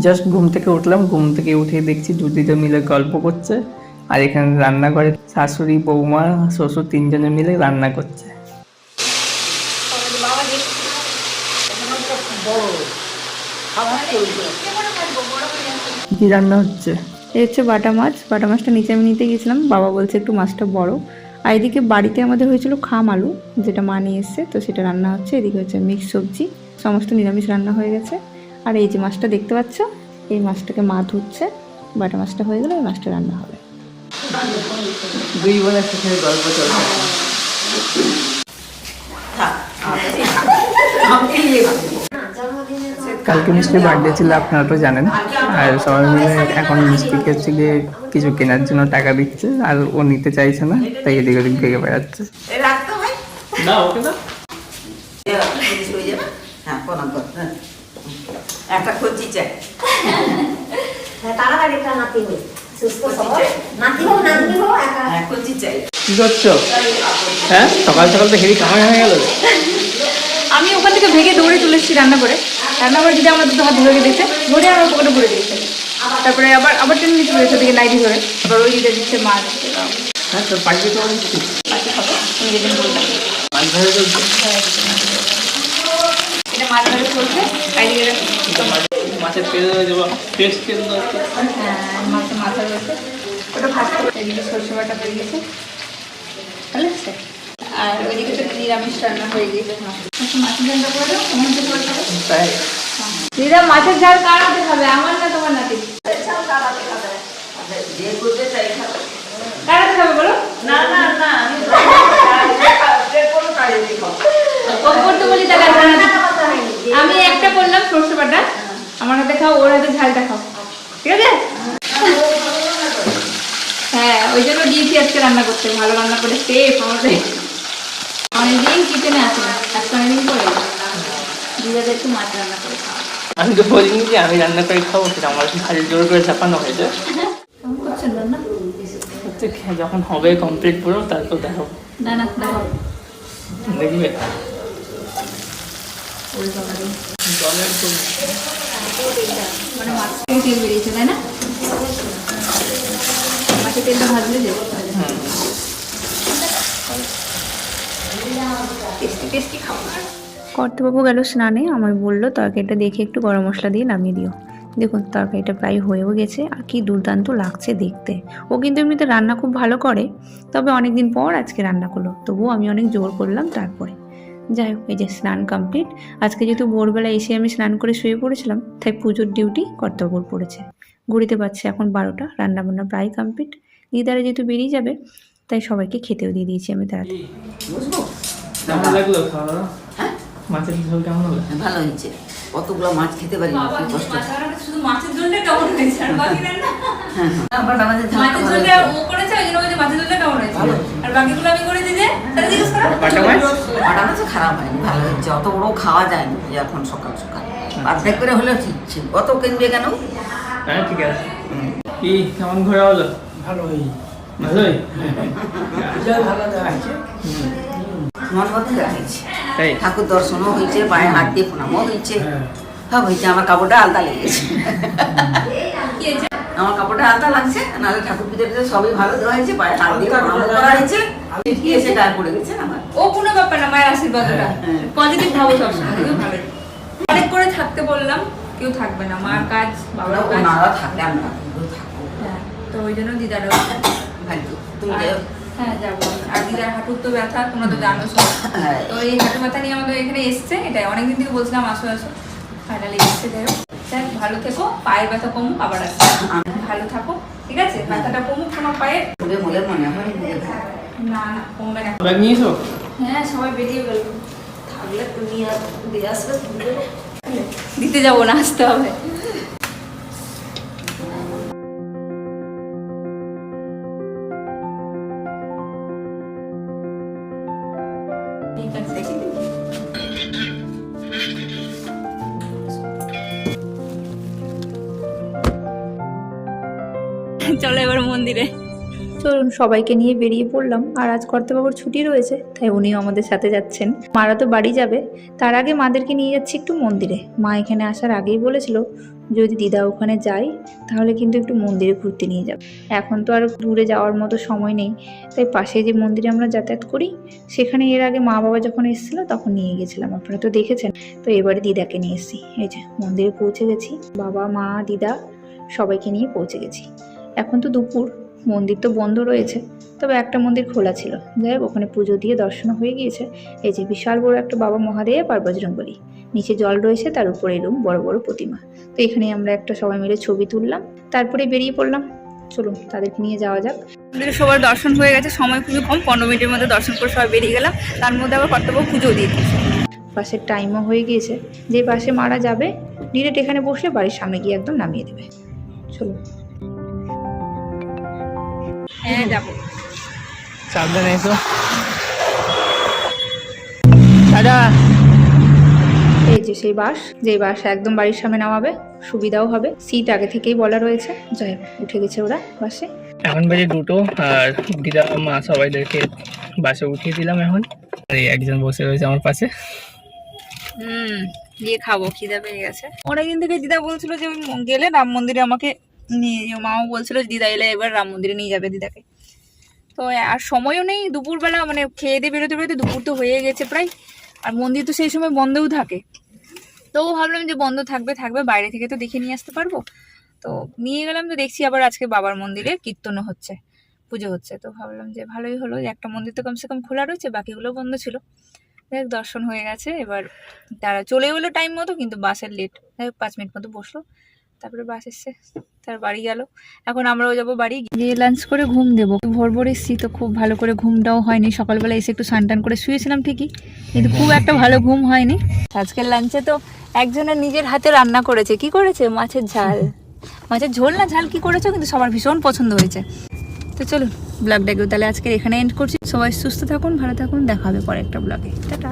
Just ঘুম থেকে উঠলাম, ঘুম থেকে উঠে দেখছি দুদিকে মিলে গল্প করছে, আর এখানে রান্নাঘরে শাশুড়ি, বৌমা, শ্বশুর তিনজনে মিলে রান্না করছে। কি রান্না হচ্ছে? এই হচ্ছে বাটা মাছ। বাটা মাছটা নিচে আমি নিতে গেছিলাম, বাবা বলছে একটু মাছটা বড়। আর এদিকে বাড়িতে আমাদের হয়েছিল খাম আলু, যেটা মা নিয়ে এসছে, তো সেটা রান্না হচ্ছে। এদিকে হচ্ছে মিক্স সবজি, সমস্ত নিরামিষ রান্না হয়ে গেছে। আর এই যে মাছটা দেখতে পাচ্ছ, এই মাছটাকে মা ধুচ্ছে। বাটা মাছটা হয়ে গেলে এই মাছটা রান্না হবে। দুই বোনের সাথে গল্প চলছে। কালকে মিষ্টির বার্থডে ছিল, আপনারা তো জানেন। আর সবাই মিলে এখন মিষ্টিকে হচ্ছে গিয়ে কিছু কেনার জন্য টাকা দিচ্ছে, আর ও নিতে চাইছে না, তাই এদিক ওদিক ভেঙে বেড়াচ্ছে। না ওকে না, একটা খুঁজি চাই, তাড়াতাড়ি একটা নাতি হই, সুস্থ সবল নাতি হোক নাতি হোক একা খুঁজি চাই। কি করছো? হ্যাঁ, সকাল সকাল তো হেভি কামাই হয়ে গেল। আমি ওখান থেকে ভেগে দৌড়ে চলে এসেছি রান্না করে দিদি আমার দুটো হাত ধরে দিয়েছে, ধরে আমার পকেটে ভরে দিয়েছে। তারপরে আবার আবার টেনে নিতে পেরেছে দিকে নাইটি ধরে, আবার ওই দিতে দিচ্ছে মা দিচ্ছে। হ্যাঁ, তোর পাঠিয়ে তো দিচ্ছি। বাকি খাবো আমি যেদিন বললাম। মাছ ধরে চলছে। এটা মাছ ধরে চলছে, এইদিকে মাছের তেল হয়ে যাবো, টেস্ট তেল হচ্ছে। হ্যাঁ, মাছের মাথা রয়েছে, ওটা ভাত করে। এদিকে সরষে বাটা হয়ে গেছে, ভালো আছে। আর ওইদিকে তো নিরামিষ রান্না হয়ে গিয়েছে। মাছের ঝালটা করে দাও, তোমার তো করে দাও। তাই দিদা মাছের ঝাল কার হাতে খাবে, আমার না তোমার নাতি? যে করতে চাই কার হাতে খাবে বলো? না না না, আমি কোনো কাজে দিই ও করতে বলি তাহলে আমি একটা করলাম সরষে বাটা, আমার হাতে খাও, ওর হাতে ঝালটা খাও, ঠিক আছে? হ্যাঁ, ওই জন্য দিয়েছি আজকে রান্না করতে, ভালো রান্না করে সেফ আমাদের। অনেকদিন কিচেনে আছে না, আজকে অনেকদিন করে দিদাদের একটু মাছ রান্না করে খাওয়া। আমি তো বলিনি যে আমি রান্না করে খাবো, সেটা আমার ঘাড়ে জোর করে চাপানো হয়েছে। কেমন করছেন রান্না? হচ্ছে যখন হবে কমপ্লিট পুরো, তারপর দেখো। না না দেখো, দেখবে ওই তরকারি জলের মানে মাছ থেকে তেল বেরিয়েছে, তাই না? মাছের তেলটা ভাজলে যে টেস্টি টেস্টি খাবার। কর্তাবাবু গেল স্নানে, আমায় বললো তরকারিটা দেখে একটু গরম মশলা দিয়ে নামিয়ে দিও। দেখুন তরকারিটা প্রায় হয়েও গেছে, আর কি দুর্দান্ত লাগছে দেখতে। ও কিন্তু এমনিতে রান্না খুব ভালো করে, তবে অনেকদিন পর আজকে রান্না করলো, তবুও আমি অনেক জোর করলাম। তারপরে যাই হোক, এই যে স্নান কমপ্লিট। আজকে যেহেতু ভোরবেলা এসে আমি স্নান করে শুয়ে পড়েছিলাম, তাই পুজোর ডিউটি কর্তাবাবুর পড়েছে। ঘুরিতে পারছে এখন 12টা, রান্নাবান্না প্রায় কমপ্লিট। দিদারা যেহেতু বেরিয়ে যাবে, তাই সবাইকে খেতেও দিয়ে দিয়েছি আমি তাড়াতাড়ি। বুঝবো। কেমন লাগলো খাওয়া দাওয়া? হ্যাঁ, মাছের ঝোল কেমন হলো? ভালো হয়েছে। কতগুলো মাছ খেতে পারি, কি কষ্ট। শুধু মাছের ঝোলটা কেমন হয়েছে, আর বাকি রান্না হ্যাঁ হ্যাঁ, বাট আমাদের ঝাল মাছের ভালো ঝোলটা হয়েছে। ও করেছে, ওই জন্য বলছে মাছের ঝোলটা কেমন হয়েছে, ভালো। আর বাকিগুলো আমি করে দিয়েছে। তাহলে জিজ্ঞেস করো। বাটা মাছ? বাটা মাছ খারাপ হয়নি, ভালো হয়েছে। অত বড় খাওয়া যায় না এখন সকাল সকাল, অর্ধেক করে হলেও ঠিক ছিল। অত কিনবে কেন? হ্যাঁ ঠিক আছে। কি কেমন ঘোরা হলো? ভালোই ভালোই। ভালো দেখা আছে। মন মধ্যে হয়েছে, তাই ঠাকুর দর্শনও হয়েছে, পায়ে হাত দিয়ে প্রণামও হয়েছে, সব হয়েছে। আমার কাপড়টা আলতা লেগেছে, কি হয়েছে? আমার কাপড়টা আলতা লাগছে, নাহলে ঠাকুর পুজো টুজো সবই ভালো দেওয়া হয়েছে, পায়ে হাত দিয়ে প্রণাম করা হয়েছে। কি এসে গায়ে পড়ে গেছে আমার। ও কোনো ব্যাপার না, মায়ের আশীর্বাদটা পজিটিভ ভাবো সবসময়, ভালো। অনেক করে থাকতে বললাম, কেউ থাকবে না, মার কাজ বাবার কাজ। ওনারা থাকলে আমরা থাকবো। হ্যাঁ, তো ওই জন্য দিদারও ভাগ্য তুমি যাও। হ্যাঁ যাবো। আর দিদার হাঁটুর তো ব্যথা, তোমরা তো জানো সব। হ্যাঁ। তো এই হাঁটু ব্যথা নিয়ে আমাদের এখানে এসছে, এটাই অনেকদিন থেকে বলছিলাম আসো আসো, ফাইনালি এসছে। যাই হোক, যাক, ভালো থেকো, পায়ের ব্যথা কমুক, আবার আসবে। ভালো থাকো, ঠিক আছে? ব্যথাটা কমুক তোমার পায়ে। বলে বলে মনে হয় না না, কমবে না। ব্যাগ নিয়েছো? হ্যাঁ, সবাই বেরিয়ে গেল, থাকলে তুমি আর দিয়ে আসবে। দিতে যাবো না, আসতে হবে। ঠিক আছে, দেখি। চলো এবার মন্দিরে। চলুন, সবাইকে নিয়ে বেরিয়ে পড়লাম। আর আজ কর্তাবাবুর ছুটি রয়েছে, তাই উনিও আমাদের সাথে যাচ্ছেন। মারা তো বাড়ি যাবে, তার আগে মাদেরকে নিয়ে যাচ্ছি একটু মন্দিরে। মা এখানে আসার আগেই বলেছিল যদি দিদা ওখানে যায় তাহলে কিন্তু একটু মন্দিরে ঘুরতে নিয়ে যাবে। এখন তো আর দূরে যাওয়ার মতো সময় নেই, তাই পাশে যে মন্দিরে আমরা যাতায়াত করি সেখানে এর আগে মা বাবা যখন এসেছিলো তখন নিয়ে গেছিলাম, আপনারা তো দেখেছেন। তো এবারে দিদাকে নিয়ে এসেছি। এই যে মন্দিরে পৌঁছে গেছি, বাবা মা দিদা সবাইকে নিয়ে পৌঁছে গেছি। এখন তো দুপুর, মন্দির তো বন্ধ রয়েছে, তবে একটা মন্দির খোলা ছিল। যাই হোক, ওখানে পুজো দিয়ে দর্শন হয়ে গিয়েছে। এই যে বিশাল বড় একটা বাবা মহাদেব আর বজরংবলী, নিচে জল রয়েছে, তার উপরে এরকম বড় বড় প্রতিমা। তো এখানে আমরা একটা সবাই মিলে ছবি তুললাম, তারপরে বেরিয়ে পড়লাম। চলুন তাদেরকে নিয়ে যাওয়া যাক। মন্দিরে সবার দর্শন হয়ে গেছে, সময় খুবই কম, 15 মিনিটের মধ্যে দর্শন করে সবাই বেরিয়ে গেলাম। তার মধ্যে আবার কর্তব্য পুজো দিয়ে দিয়েছে। বাসের টাইমও হয়ে গিয়েছে, যে বাসে মারা যাবে ডিরেক্ট এখানে বসে বাড়ির সামনে গিয়ে একদম নামিয়ে দেবে। চলুন। হ্যাঁ যাবো, সাবধানে এসো। দাদা এই যে সেই বাস, যে বাস একদম বাড়ির সামনে নামাবে, সুবিধাও হবে, সিট আগে থেকেই বলা রয়েছে। যাই হোক, উঠে গেছে ওরা বাসে। এখন বাজে 2টো, আর দিদা মা সবাইদেরকে বাসে উঠিয়ে দিলাম এখন। আর এই একজন বসে রয়েছে আমার পাশে। গিয়ে খাবো, খিদে পেয়ে গেছে। অনেকদিন থেকে দিদা বলছিল যে গেলে রাম মন্দিরে আমাকে নিয়ে যাও, মাও বলছিল দিদা এলে এবার রাম মন্দিরে নিয়ে যাবে দিদাকে। তো আর সময়ও নেই, দুপুরবেলা মানে খেয়ে দিয়ে বেরোতে বেরোতে দুপুর তো হয়ে গেছে প্রায়। আর মন্দির তো সেই সময় বন্ধও থাকে, তো ভাবলাম যে বন্ধ থাকবে বাইরে থেকে তো দেখে নিয়ে আসতে পারবো। তো নিয়ে গেলাম, তো দেখছি আবার আজকে বাবার মন্দিরে কীর্তনও হচ্ছে, পুজো হচ্ছে। তো ভাবলাম যে ভালোই হলো, যে একটা মন্দির তো কমসে কম খোলা রয়েছে, বাকিগুলো বন্ধ ছিল। দেখ দর্শন হয়ে গেছে, এবার তারা চলে গেলো টাইম মতো, কিন্তু বাসের লেট। দেখ 5 মিনিট মতো বসলো, তারপরে বাস এসছে, তার বাড়ি গেল। এখন আমরাও যাবো বাড়ি, গিয়ে লাঞ্চ করে ঘুম দেবো। ভোর ভোর এসছি তো খুব ভালো করে ঘুমটাও হয়নি। সকালবেলা এসে একটু স্নান করে শুয়েছিলাম ঠিকই, কিন্তু খুব একটা ভালো ঘুম হয়নি। আজকের লাঞ্চে তো একজনের নিজের হাতে রান্না করেছে। কি করেছে? মাছের ঝাল, মাছের ঝোল না ঝাল কি করেছো, কিন্তু সবার ভীষণ পছন্দ হয়েছে। তো চলুন ব্লগটাকেও তাহলে আজকে এখানে এন্ড করছি। সবাই সুস্থ থাকুন, ভালো থাকুন, দেখা হবে পরে একটা ব্লগে। টাটা।